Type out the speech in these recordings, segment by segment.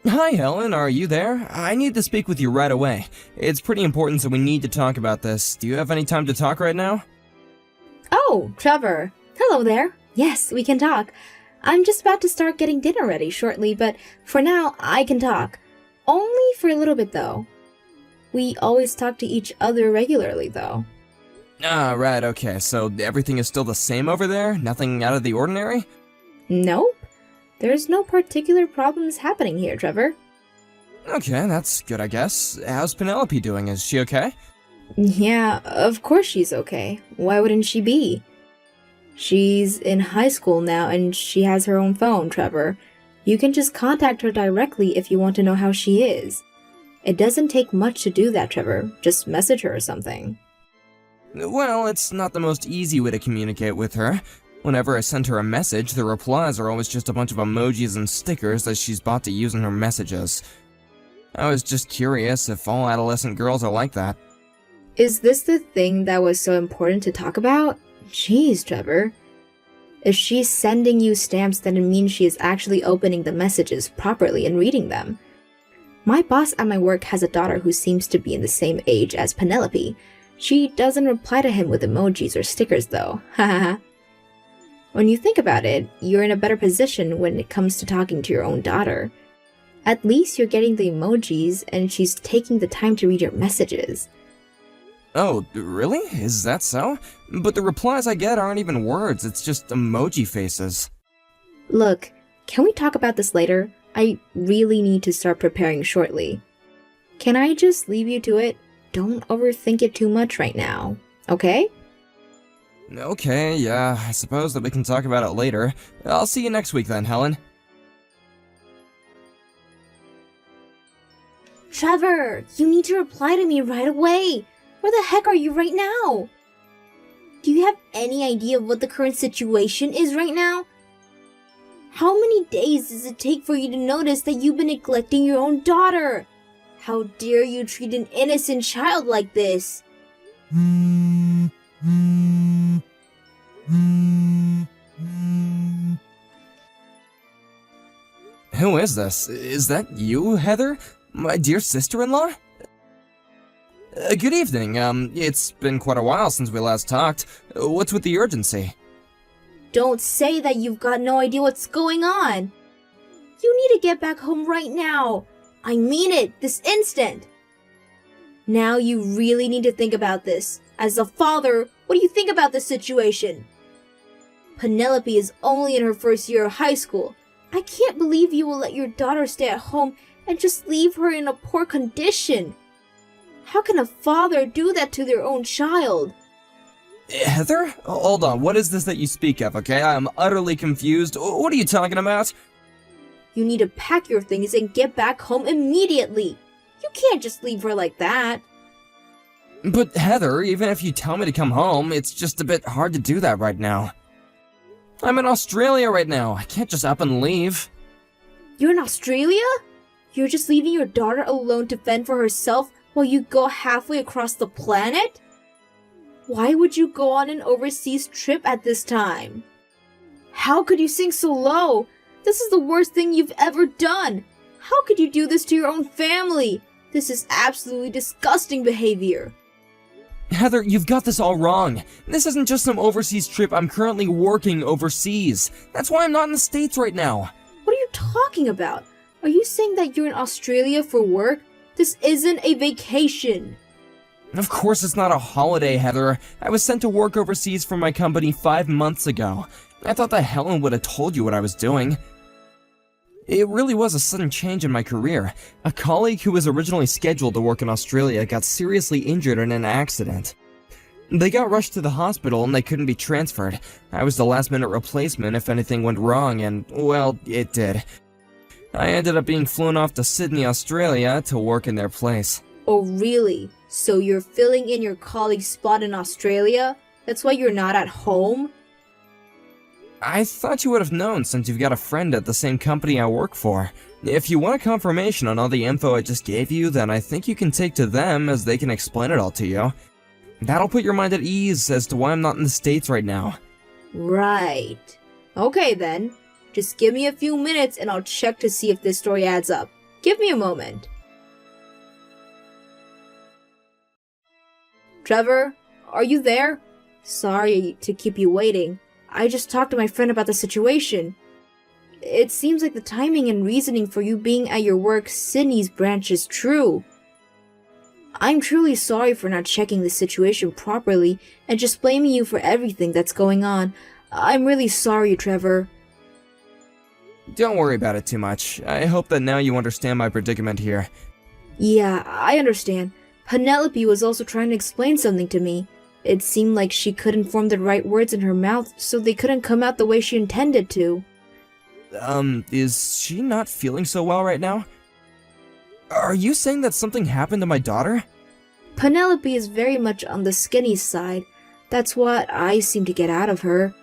Hi, Helen, are you there? I need to speak with you right away. It's pretty important, so we need to talk about this. Do you have any time to talk right now? Oh, Trevor. Hello there. Yes, we can talk. I'm just about to start getting dinner ready shortly, but for now, I can talk. Only for a little bit, though. We always talk to each other regularly, though. Ah, right, okay, so everything is still the same over there? Nothing out of the ordinary? Nope. There's no particular problems happening here, Trevor. Okay, that's good, I guess. How's Penelope doing? Is she okay? Yeah, of course she's okay. Why wouldn't she be? She's in high school now and she has her own phone, Trevor. You can just contact her directly if you want to know how she is. It doesn't take much to do that, Trevor. Just message her or something. Well, it's not the most easy way to communicate with her. Whenever I send her a message, the replies are always just a bunch of emojis and stickers that she's bought to use in her messages. I was just curious if all adolescent girls are like that. Is this the thing that was so important to talk about? Jeez, Trevor. If she's sending you stamps, then it means she is actually opening the messages properly and reading them. My boss at my work has a daughter who seems to be in the same age as Penelope. She doesn't reply to him with emojis or stickers, though. Hahaha. When you think about it, you're in a better position when it comes to talking to your own daughter. At least you're getting the emojis, and she's taking the time to read your messages. Oh, really? Is that so? But the replies I get aren't even words, it's just emoji faces. Look, can we talk about this later? I really need to start preparing shortly. Can I just leave you to it? Don't overthink it too much right now, okay? Okay, yeah, I suppose that we can talk about it later. I'll see you next week then, Helen. Trevor, you need to reply to me right away. Where the heck are you right now? Do you have any idea of what the current situation is right now? How many days does it take for you to notice that you've been neglecting your own daughter? How dare you treat an innocent child like this? Who is this? Is that you, Heather? My dear sister-in-law? Good evening. It's been quite a while since we last talked. What's with the urgency? Don't say that you've got no idea what's going on. You need to get back home right now. I mean it, this instant. Now you really need to think about this. As a father, what do you think about this situation? Penelope is only in her first year of high school. I can't believe you will let your daughter stay at home and just leave her in a poor condition. How can a father do that to their own child? Heather? Hold on, what is this that you speak of, okay? I'm utterly confused. What are you talking about? You need to pack your things and get back home immediately. You can't just leave her like that. But Heather, even if you tell me to come home, it's just a bit hard to do that right now. I'm in Australia right now. I can't just up and leave. You're in Australia? You're just leaving your daughter alone to fend for herself while you go halfway across the planet? Why would you go on an overseas trip at this time? How could you sink so low? This is the worst thing you've ever done. How could you do this to your own family? This is absolutely disgusting behavior. Heather, you've got this all wrong. This isn't just some overseas trip. I'm currently working overseas. That's why I'm not in the States right now. What are you talking about? Are you saying that you're in Australia for work? This isn't a vacation. Of course it's not a holiday, Heather. I was sent to work overseas from my company 5 months ago. I thought that Helen would have told you what I was doing. It really was a sudden change in my career. A colleague who was originally scheduled to work in Australia got seriously injured in an accident. They got rushed to the hospital and they couldn't be transferred. I was the last-minute replacement if anything went wrong, and, well, it did. I ended up being flown off to Sydney, Australia to work in their place. Oh, really? So you're filling in your colleague's spot in Australia? That's why you're not at home? I thought you would have known since you've got a friend at the same company I work for. If you want a confirmation on all the info I just gave you, then I think you can take to them as they can explain it all to you. That'll put your mind at ease as to why I'm not in the States right now. Right. Okay then. Just give me a few minutes and I'll check to see if this story adds up. Give me a moment. Trevor, are you there? Sorry to keep you waiting. I just talked to my friend about the situation. It seems like the timing and reasoning for you being at your work Sydney's branch is true. I'm truly sorry for not checking the situation properly and just blaming you for everything that's going on. I'm really sorry, Trevor. Don't worry about it too much. I hope that now you understand my predicament here. Yeah, I understand. Penelope was also trying to explain something to me. It seemed like she couldn't form the right words in her mouth, so they couldn't come out the way she intended to. Is she not feeling so well right now? Are you saying that something happened to my daughter? Penelope is very much on the skinny side. That's what I seem to get out of her.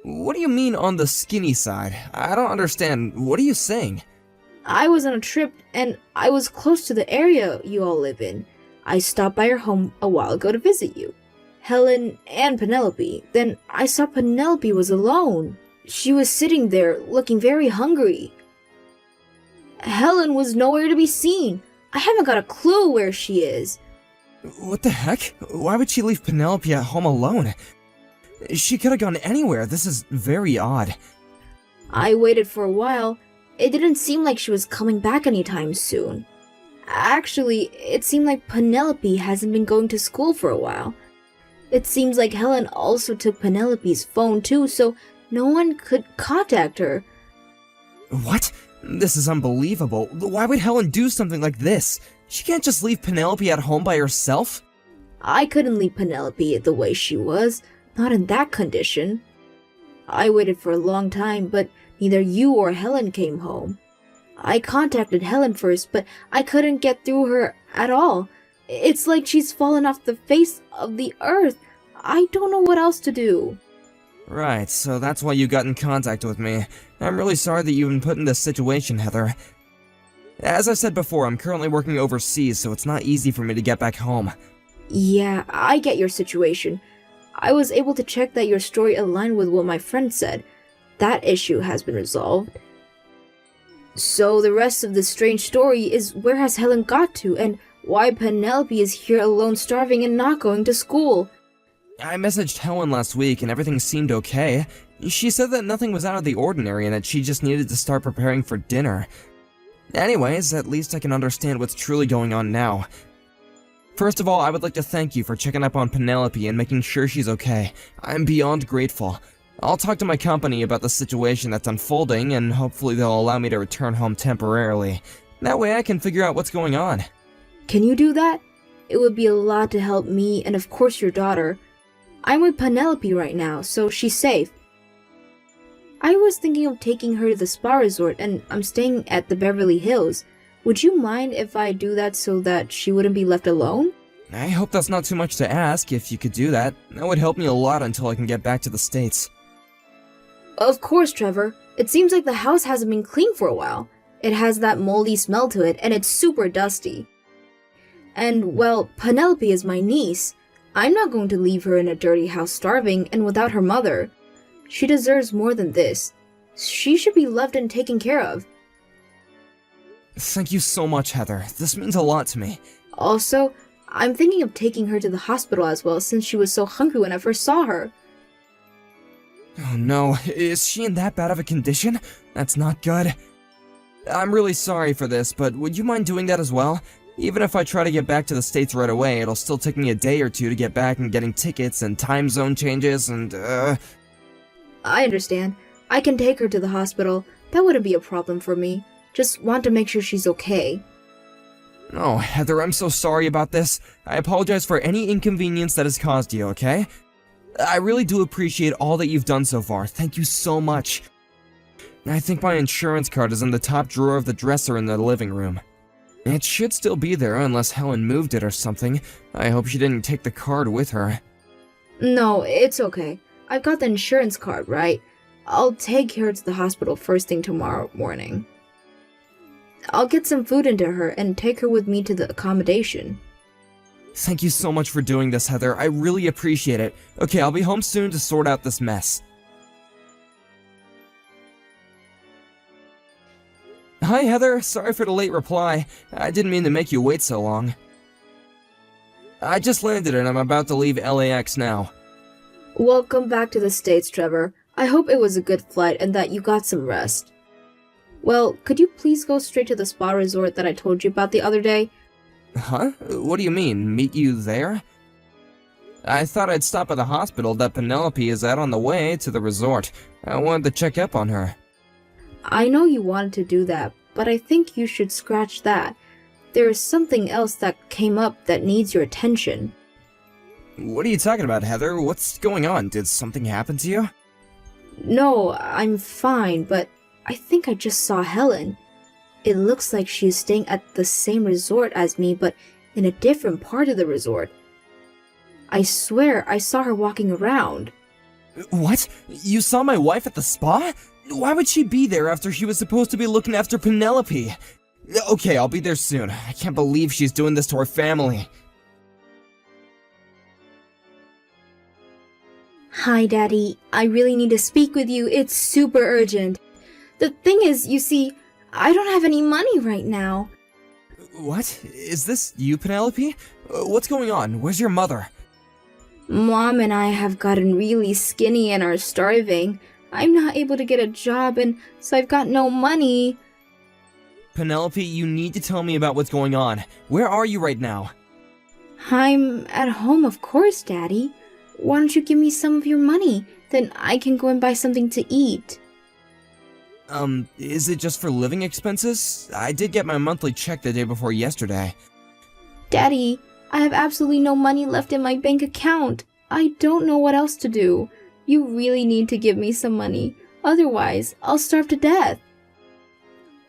What do you mean on the skinny side? I don't understand. What are you saying? I was on a trip, and I was close to the area you all live in. I stopped by your home a while ago to visit you. Helen and Penelope. Then I saw Penelope was alone. She was sitting there, looking very hungry. Helen was nowhere to be seen. I haven't got a clue where she is. What the heck? Why would she leave Penelope at home alone? She could have gone anywhere. This is very odd. I waited for a while. It didn't seem like she was coming back anytime soon. Actually, it seemed like Penelope hasn't been going to school for a while. It seems like Helen also took Penelope's phone too, so no one could contact her. What? This is unbelievable. Why would Helen do something like this? She can't just leave Penelope at home by herself. I couldn't leave Penelope the way she was, not in that condition. I waited for a long time, but neither you or Helen came home. I contacted Helen first, but I couldn't get through her at all. It's like she's fallen off the face of the earth. I don't know what else to do. Right, so that's why you got in contact with me. I'm really sorry that you've been put in this situation, Heather. As I said before, I'm currently working overseas, so it's not easy for me to get back home. Yeah, I get your situation. I was able to check that your story aligned with what my friend said. That issue has been resolved. So the rest of this strange story is where has Helen got to, and why Penelope is here alone starving and not going to school. I messaged Helen last week and everything seemed okay. She said that nothing was out of the ordinary and that she just needed to start preparing for dinner. Anyways, at least I can understand what's truly going on now. First of all, I would like to thank you for checking up on Penelope and making sure she's okay. I'm beyond grateful. I'll talk to my company about the situation that's unfolding, and hopefully they'll allow me to return home temporarily. That way I can figure out what's going on. Can you do that? It would be a lot to help me and of course your daughter. I'm with Penelope right now, so she's safe. I was thinking of taking her to the spa resort, and I'm staying at the Beverly Hills. Would you mind if I do that so that she wouldn't be left alone? I hope that's not too much to ask. If you could do that, that would help me a lot until I can get back to the States. Of course, Trevor. It seems like the house hasn't been cleaned for a while. It has that moldy smell to it, and it's super dusty. And, well, Penelope is my niece. I'm not going to leave her in a dirty house starving and without her mother. She deserves more than this. She should be loved and taken care of. Thank you so much, Heather. This means a lot to me. Also, I'm thinking of taking her to the hospital as well since she was so hungry when I first saw her. Oh no, is she in that bad of a condition? That's not good. I'm really sorry for this, but would you mind doing that as well? Even if I try to get back to the States right away, it'll still take me a day or two to get back and getting tickets and time zone changes and, I understand. I can take her to the hospital. That wouldn't be a problem for me. Just want to make sure she's okay. Oh, Heather, I'm so sorry about this. I apologize for any inconvenience that has caused you, okay? I really do appreciate all that you've done so far. Thank you so much. I think my insurance card is in the top drawer of the dresser in the living room. It should still be there unless Helen moved it or something. I hope she didn't take the card with her. No, it's okay. I've got the insurance card, right? I'll take her to the hospital first thing tomorrow morning. I'll get some food into her and take her with me to the accommodation. Thank you so much for doing this, Heather. I really appreciate it. Okay, I'll be home soon to sort out this mess. Hi, Hi, Heather. Sorry for the late reply. I didn't mean to make you wait so long. I just landed and I'm about to leave LAX now. Welcome back to the States, Trevor. I hope it was a good flight and that you got some rest. Well, could you please go straight to the spa resort that I told you about the other day? Huh? What do you mean, meet you there? I thought I'd stop at the hospital that Penelope is at on the way to the resort. I wanted to check up on her. I know you wanted to do that, but I think you should scratch that. There is something else that came up that needs your attention. What are you talking about, Heather? What's going on? Did something happen to you? No, I'm fine, but I think I just saw Helen. It looks like she's staying at the same resort as me, but in a different part of the resort. I swear I saw her walking around. What? You saw my wife at the spa? Why would she be there after she was supposed to be looking after Penelope? Okay, I'll be there soon. I can't believe she's doing this to her family. Hi, Daddy. I really need to speak with you. It's super urgent. The thing is, you see, I don't have any money right now. What? Is this you, Penelope? What's going on? Where's your mother? Mom and I have gotten really skinny and are starving. I'm not able to get a job, and so I've got no money. Penelope, you need to tell me about what's going on. Where are you right now? I'm at home, of course, Daddy. Why don't you give me some of your money? Then I can go and buy something to eat. Is it just for living expenses? I did get my monthly check the day before yesterday. Daddy, I have absolutely no money left in my bank account. I don't know what else to do. You really need to give me some money. Otherwise, I'll starve to death.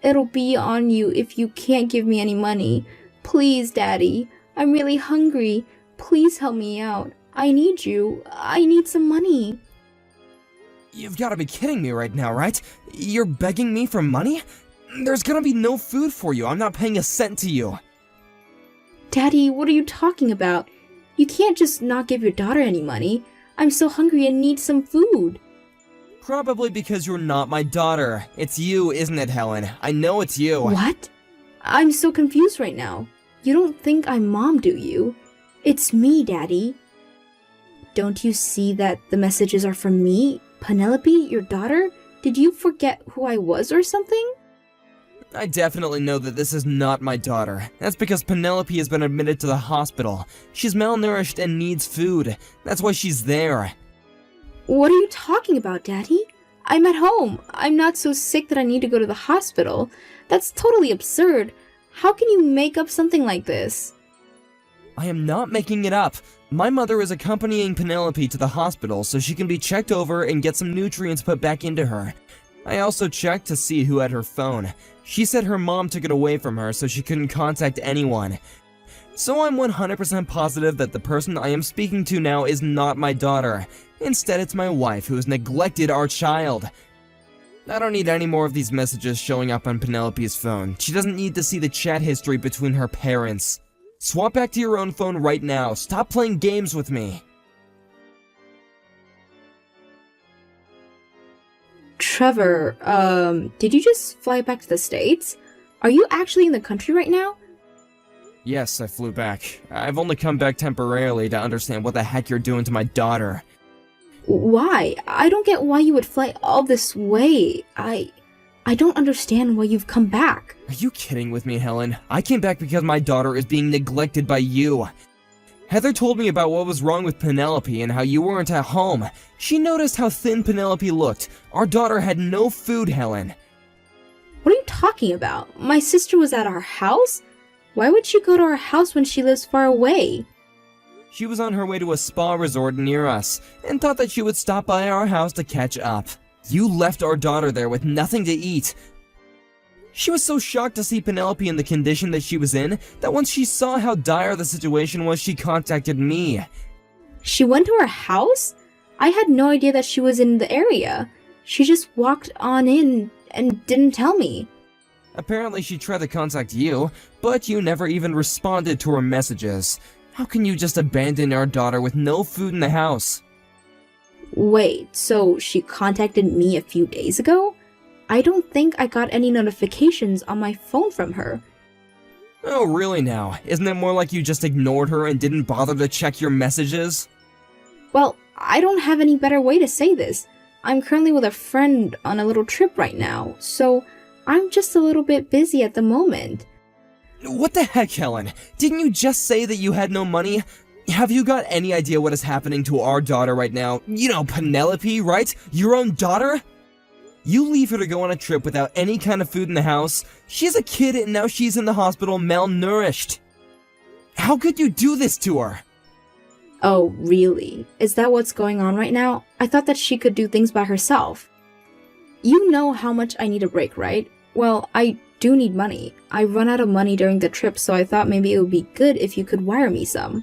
It'll be on you if you can't give me any money. Please, Daddy. I'm really hungry. Please help me out. I need you. I need some money. You've got to be kidding me right now, right? You're begging me for money? There's gonna be no food for you. I'm not paying a cent to you. Daddy, what are you talking about? You can't just not give your daughter any money. I'm so hungry and need some food. Probably because you're not my daughter. It's you, isn't it, Helen? I know it's you. What? I'm so confused right now. You don't think I'm Mom, do you? It's me, Daddy. Don't you see that the messages are from me? Penelope, your daughter? Did you forget who I was or something? I definitely know that this is not my daughter. That's because Penelope has been admitted to the hospital. She's malnourished and needs food. That's why she's there. What are you talking about, Daddy? I'm at home. I'm not so sick that I need to go to the hospital. That's totally absurd. How can you make up something like this? I am not making it up. My mother is accompanying Penelope to the hospital so she can be checked over and get some nutrients put back into her. I also checked to see who had her phone. She said her mom took it away from her so she couldn't contact anyone. So I'm 100% positive that the person I am speaking to now is not my daughter. Instead, it's my wife who has neglected our child. I don't need any more of these messages showing up on Penelope's phone. She doesn't need to see the chat history between her parents. Swap back to your own phone right now. Stop playing games with me. Trevor, did you just fly back to the States? Are you actually in the country right now? Yes, I flew back. I've only come back temporarily to understand what the heck you're doing to my daughter. Why? I don't get why you would fly all this way. I don't understand why you've come back. Are you kidding with me, Helen? I came back because my daughter is being neglected by you. Heather told me about what was wrong with Penelope and how you weren't at home. She noticed how thin Penelope looked. Our daughter had no food, Helen. What are you talking about? My sister was at our house? Why would she go to our house when she lives far away? She was on her way to a spa resort near us and thought that she would stop by our house to catch up. You left our daughter there with nothing to eat. She was so shocked to see Penelope in the condition that she was in that once she saw how dire the situation was, she contacted me. She went to our house? I had no idea that she was in the area. She just walked on in and didn't tell me. Apparently she tried to contact you, but you never even responded to her messages. How can you just abandon our daughter with no food in the house? Wait, so she contacted me a few days ago? I don't think I got any notifications on my phone from her. Oh, really now? Isn't it more like you just ignored her and didn't bother to check your messages? Well, I don't have any better way to say this. I'm currently with a friend on a little trip right now, so I'm just a little bit busy at the moment. What the heck, Helen? Didn't you just say that you had no money? Have you got any idea what is happening to our daughter right now? You know, Penelope, right? Your own daughter? You leave her to go on a trip without any kind of food in the house. She's a kid and now she's in the hospital malnourished. How could you do this to her? Oh, really? Is that what's going on right now? I thought that she could do things by herself. You know how much I need a break, right? Well, I do need money. I run out of money during the trip, so I thought maybe it would be good if you could wire me some.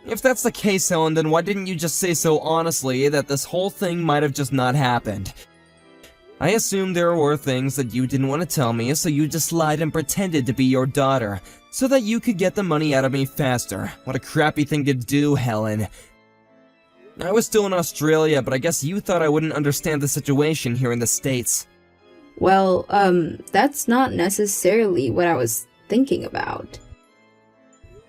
If that's the case, Helen, then why didn't you just say so honestly that this whole thing might have just not happened? I assumed there were things that you didn't want to tell me, so you just lied and pretended to be your daughter, so that you could get the money out of me faster. What a crappy thing to do, Helen. I was still in Australia, but I guess you thought I wouldn't understand the situation here in the States. Well, that's not necessarily what I was thinking about.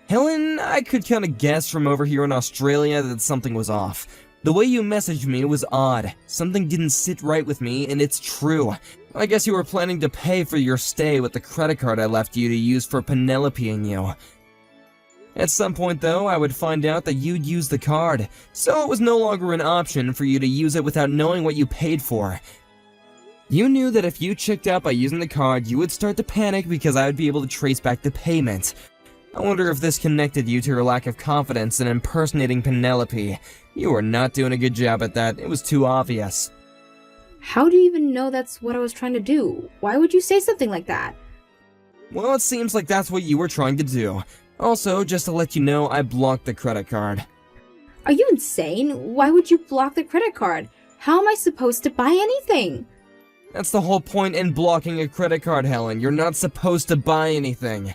Helen, I could kinda guess from over here in Australia that something was off. The way you messaged me was odd. Something didn't sit right with me, and it's true. I guess you were planning to pay for your stay with the credit card I left you to use for Penelope and you. At some point, though, I would find out that you'd use the card, so it was no longer an option for you to use it without knowing what you paid for. You knew that if you checked out by using the card, you would start to panic because I would be able to trace back the payment. I wonder if this connected you to your lack of confidence in impersonating Penelope. You were not doing a good job at that. It was too obvious. How do you even know that's what I was trying to do? Why would you say something like that? Well, it seems like that's what you were trying to do. Also, just to let you know, I blocked the credit card. Are you insane? Why would you block the credit card? How am I supposed to buy anything? That's the whole point in blocking a credit card, Helen. You're not supposed to buy anything.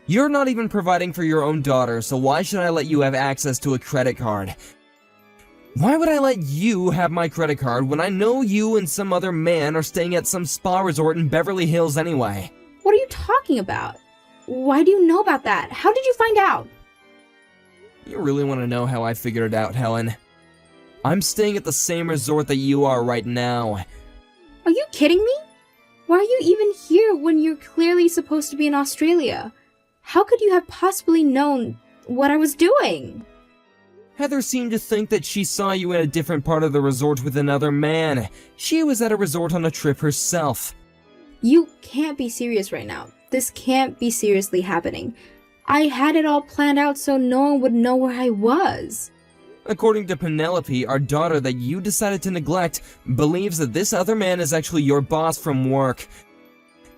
You're not even providing for your own daughter, so why should I let you have access to a credit card? Why would I let you have my credit card when I know you and some other man are staying at some spa resort in Beverly Hills anyway? What are you talking about? Why do you know about that? How did you find out? You really want to know how I figured it out, Helen? I'm staying at the same resort that you are right now. Are you kidding me? Why are you even here when you're clearly supposed to be in Australia? How could you have possibly known what I was doing? Heather seemed to think that she saw you in a different part of the resort with another man. She was at a resort on a trip herself. You can't be serious right now. This can't be seriously happening. I had it all planned out so no one would know where I was. According to Penelope, our daughter that you decided to neglect believes that this other man is actually your boss from work.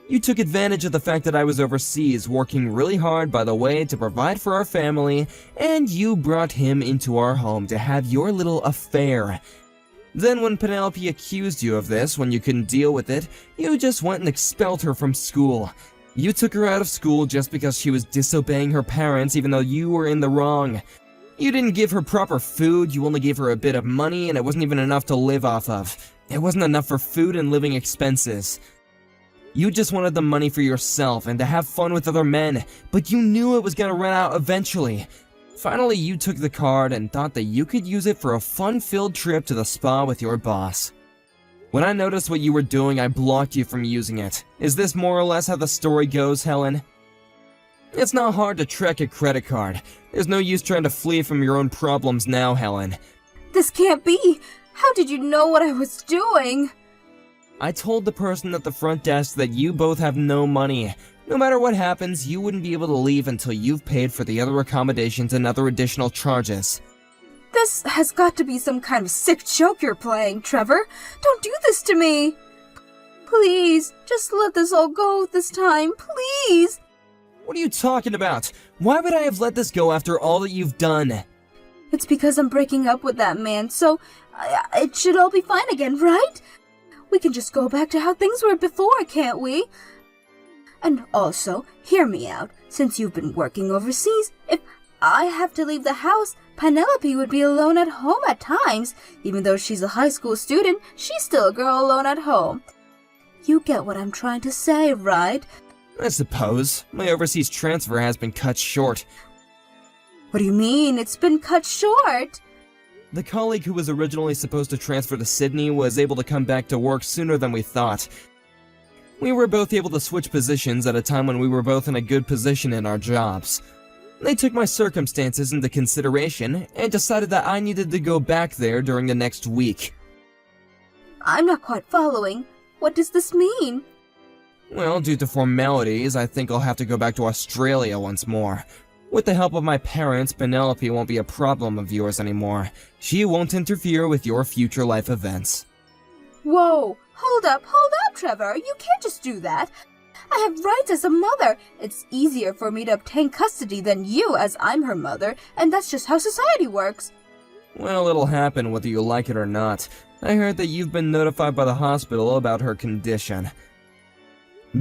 You took advantage of the fact that I was overseas, working really hard, by the way, to provide for our family, and you brought him into our home to have your little affair. Then when Penelope accused you of this, when you couldn't deal with it, you just went and expelled her from school. You took her out of school just because she was disobeying her parents even though you were in the wrong. You didn't give her proper food, you only gave her a bit of money, and it wasn't even enough to live off of. It wasn't enough for food and living expenses. You just wanted the money for yourself and to have fun with other men, but you knew it was gonna run out eventually. Finally, you took the card and thought that you could use it for a fun-filled trip to the spa with your boss. When I noticed what you were doing, I blocked you from using it. Is this more or less how the story goes, Helen? It's not hard to track a credit card. There's no use trying to flee from your own problems now, Helen. This can't be! How did you know what I was doing? I told the person at the front desk that you both have no money. No matter what happens, you wouldn't be able to leave until you've paid for the other accommodations and other additional charges. This has got to be some kind of sick joke you're playing, Trevor. Don't do this to me! Please, just let this all go this time, please! What are you talking about? Why would I have let this go after all that you've done? It's because I'm breaking up with that man, so it should all be fine again, right? We can just go back to how things were before, can't we? And also, hear me out. Since you've been working overseas, if I have to leave the house, Penelope would be alone at home at times. Even though she's a high school student, she's still a girl alone at home. You get what I'm trying to say, right? I suppose. My overseas transfer has been cut short. What do you mean? It's been cut short? The colleague who was originally supposed to transfer to Sydney was able to come back to work sooner than we thought. We were both able to switch positions at a time when we were both in a good position in our jobs. They took my circumstances into consideration and decided that I needed to go back there during the next week. I'm not quite following. What does this mean? Well, due to formalities, I think I'll have to go back to Australia once more. With the help of my parents, Penelope won't be a problem of yours anymore. She won't interfere with your future life events. Whoa! Hold up, Trevor! You can't just do that! I have rights as a mother! It's easier for me to obtain custody than you, as I'm her mother, and that's just how society works. Well, it'll happen whether you like it or not. I heard that you've been notified by the hospital about her condition.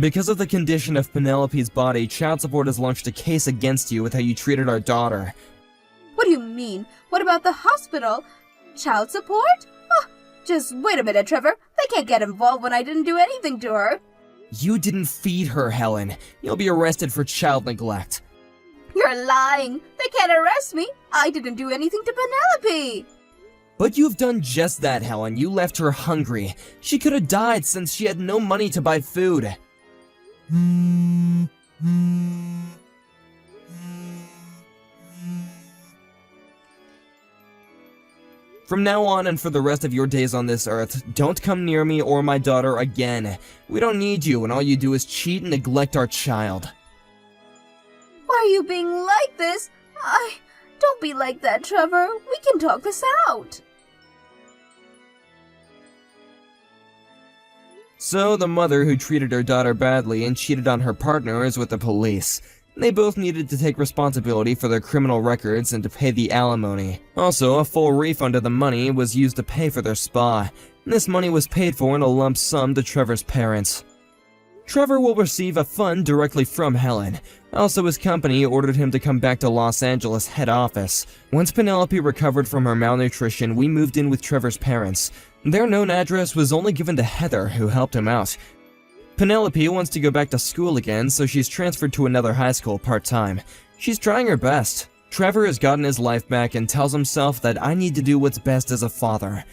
Because of the condition of Penelope's body, child support has launched a case against you with how you treated our daughter. What do you mean? What about the hospital? Child support? Oh, just wait a minute, Trevor. They can't get involved when I didn't do anything to her. You didn't feed her, Helen. You'll be arrested for child neglect. You're lying. They can't arrest me. I didn't do anything to Penelope. But you've done just that, Helen. You left her hungry. She could have died since she had no money to buy food. From now on and for the rest of your days on this earth, don't come near me or my daughter again. We don't need you, and all you do is cheat and neglect our child. Why are you being like this? Don't be like that, Trevor. We can talk this out. So, the mother who treated her daughter badly and cheated on her partner is with the police. They both needed to take responsibility for their criminal records and to pay the alimony. Also, a full refund of the money was used to pay for their spa. This money was paid for in a lump sum to Trevor's parents. Trevor will receive a fund directly from Helen. Also, his company ordered him to come back to Los Angeles head office. Once Penelope recovered from her malnutrition, we moved in with Trevor's parents. Their known address was only given to Heather, who helped him out. Penelope wants to go back to school again, so she's transferred to another high school part-time. She's trying her best. Trevor has gotten his life back and tells himself that I need to do what's best as a father.